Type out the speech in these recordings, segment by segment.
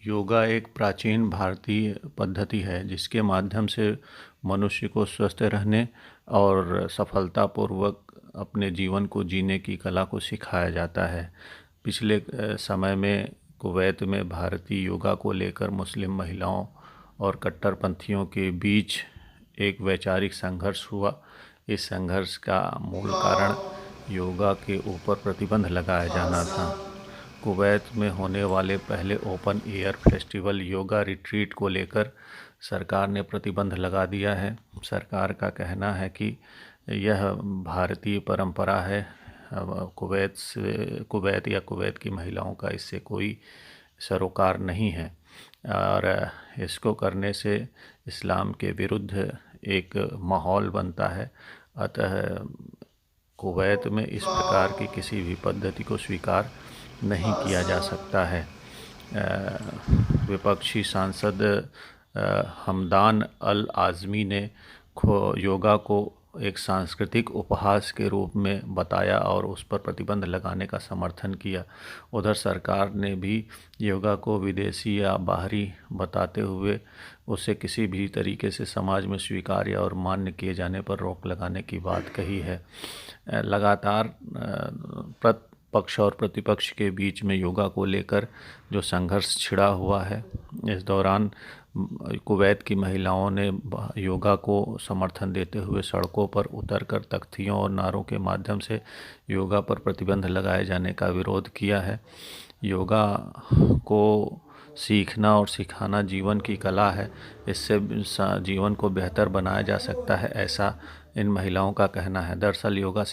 योगा एक प्राचीन भारतीय पद्धति है जिसके माध्यम से मनुष्य को स्वस्थ रहने और सफलतापूर्वक अपने जीवन को जीने की कला को सिखाया जाता है। पिछले समय में कुवैत में भारतीय योगा को लेकर मुस्लिम महिलाओं और कट्टरपंथियों के बीच एक वैचारिक संघर्ष हुआ। इस संघर्ष का मूल कारण योगा के ऊपर प्रतिबंध लगाया जाना था। कुवैत में होने वाले पहले open air festival yoga retreat को लेकर सरकार ने प्रतिबंध लगा दिया है। सरकार का कहना है कि यह भारतीय परंपरा है। कुवैत या कुवैत की महिलाओं का इससे कोई सरोकार नहीं है और इसको करने से इस्लाम के विरुद्ध एक माहौल बनता है। अतः कुवैत में इस प्रकार की किसी भी पद्धति को स्वीकार नहीं किया जा सकता है। विपक्षी सांसद हमदान अल आज़मी ने योगा को एक सांस्कृतिक उपहास के रूप में बताया और उस पर प्रतिबंध लगाने का समर्थन किया। उधर सरकार ने भी योगा को विदेशी या बाहरी बताते हुए उसे किसी भी तरीके से समाज में स्वीकार्य और मान्य किए जाने पर रोक लगाने की बात कही है। लगातार पक्ष और प्रतिपक्ष के बीच में योगा को लेकर जो संघर्ष छिड़ा हुआ है, इस दौरान कुवैत की महिलाओं ने योगा को समर्थन देते हुए सड़कों पर उतरकर तख्तियों और नारों के माध्यम से योगा पर प्रतिबंध लगाए जाने का विरोध किया है। योगा को सीखना और सिखाना जीवन की कला है। इससे जीवन को बेहतर बनाया जा सकता है, ऐसा इन महिलाओं का कहना है। दरअसल योगा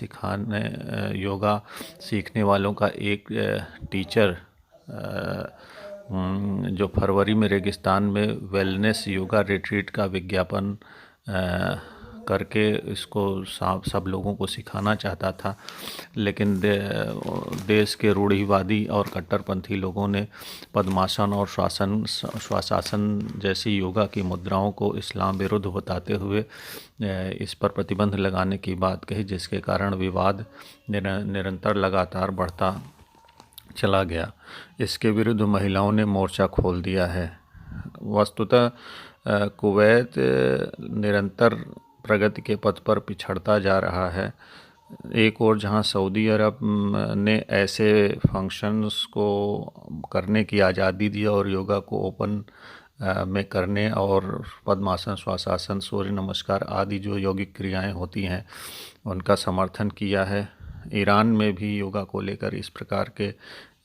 सीखने वालों का एक टीचर जो फरवरी में रेगिस्तान में वेलनेस योगा रिट्रीट का विज्ञापन करके इसको सब लोगों को सिखाना चाहता था, लेकिन देश के रूढ़िवादी और कट्टरपंथी लोगों ने पद्मासन और श्वासासन जैसी योगा की मुद्राओं को इस्लाम विरुद्ध बताते हुए इस पर प्रतिबंध लगाने की बात कही, जिसके कारण विवाद निरंतर लगातार बढ़ता चला गया। इसके विरुद्ध महिलाओं ने मोर्चा खोल दिया है। वस्तुतः कुवैत निरंतर प्रगति के पथ पर पिछड़ता जा रहा है। एक और जहां सऊदी अरब ने ऐसे फंक्शंस को करने की आज़ादी दी और योगा को ओपन में करने और पद्मासन, श्वासासन, सूर्य नमस्कार आदि जो यौगिक क्रियाएं होती हैं उनका समर्थन किया है। ईरान में भी योगा को लेकर इस प्रकार के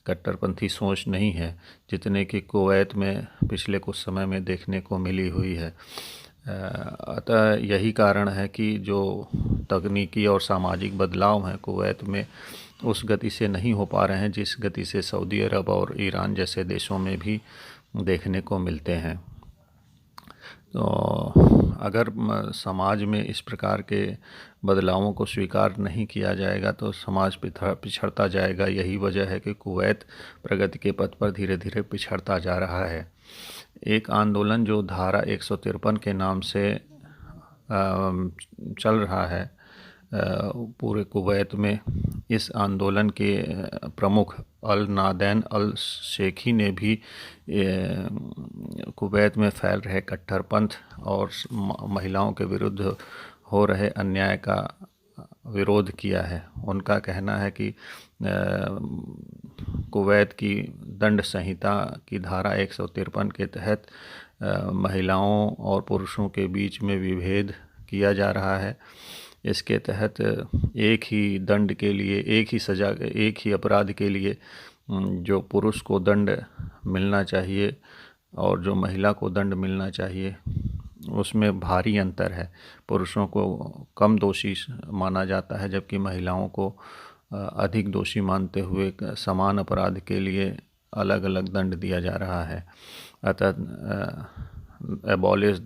कट्टरपंथी सोच नहीं है जितने कि कुवैत में पिछले कुछ समय में देखने को मिली हुई है। अतः यही कारण है कि जो तकनीकी और सामाजिक बदलाव हैं कुवैत में उस गति से नहीं हो पा रहे हैं जिस गति से सऊदी अरब और ईरान जैसे देशों में भी देखने को मिलते हैं। तो अगर समाज में इस प्रकार के बदलावों को स्वीकार नहीं किया जाएगा तो समाज पिछड़ता जाएगा। यही वजह है कि कुवैत प्रगति के पथ पर धीरे धीरे पिछड़ता जा रहा है। एक आंदोलन जो धारा 153 के नाम से चल रहा है पूरे कुवैत में, इस आंदोलन के प्रमुख अल नादैन अल शेखी ने भी कुवैत में फैल रहे कट्टरपंथ और महिलाओं के विरुद्ध हो रहे अन्याय का विरोध किया है। उनका कहना है कि कुवैत की दंड संहिता की धारा 153 के तहत महिलाओं और पुरुषों के बीच में विभेद किया जा रहा है। इसके तहत एक ही दंड के लिए, एक ही सज़ा, एक ही अपराध के लिए जो पुरुष को दंड मिलना चाहिए और जो महिला को दंड मिलना चाहिए उसमें भारी अंतर है। पुरुषों को कम दोषी माना जाता है जबकि महिलाओं को अधिक दोषी मानते हुए समान अपराध के लिए अलग अलग दंड दिया जा रहा है। अतः एबॉलिश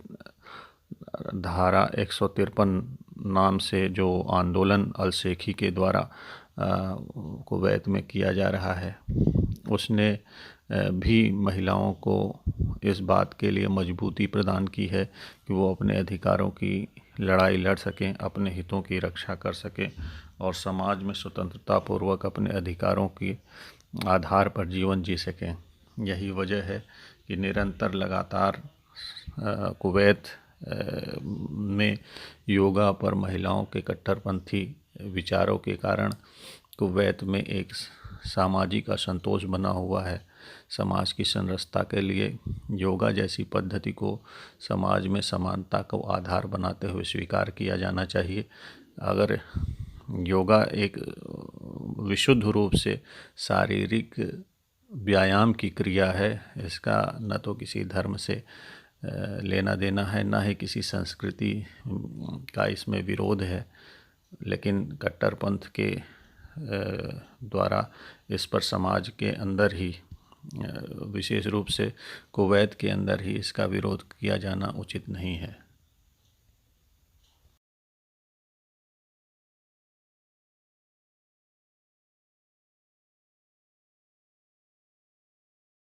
धारा 153 नाम से जो आंदोलन अल शेखी के द्वारा कुवैत में किया जा रहा है उसने भी महिलाओं को इस बात के लिए मजबूती प्रदान की है कि वो अपने अधिकारों की लड़ाई लड़ सकें, अपने हितों की रक्षा कर सकें और समाज में स्वतंत्रतापूर्वक अपने अधिकारों के आधार पर जीवन जी सकें। यही वजह है कि निरंतर लगातार कुवैत में योगा पर महिलाओं के कट्टरपंथी विचारों के कारण कुवैत में एक सामाजिक असंतोष बना हुआ है। समाज की संरचना के लिए योगा जैसी पद्धति को समाज में समानता को आधार बनाते हुए स्वीकार किया जाना चाहिए। अगर योगा एक विशुद्ध रूप से शारीरिक व्यायाम की क्रिया है, इसका न तो किसी धर्म से लेना देना है, ना ही किसी संस्कृति का इसमें विरोध है, लेकिन कट्टरपंथ के द्वारा इस पर समाज के अंदर ही, विशेष रूप से कुवैत के अंदर ही इसका विरोध किया जाना उचित नहीं है।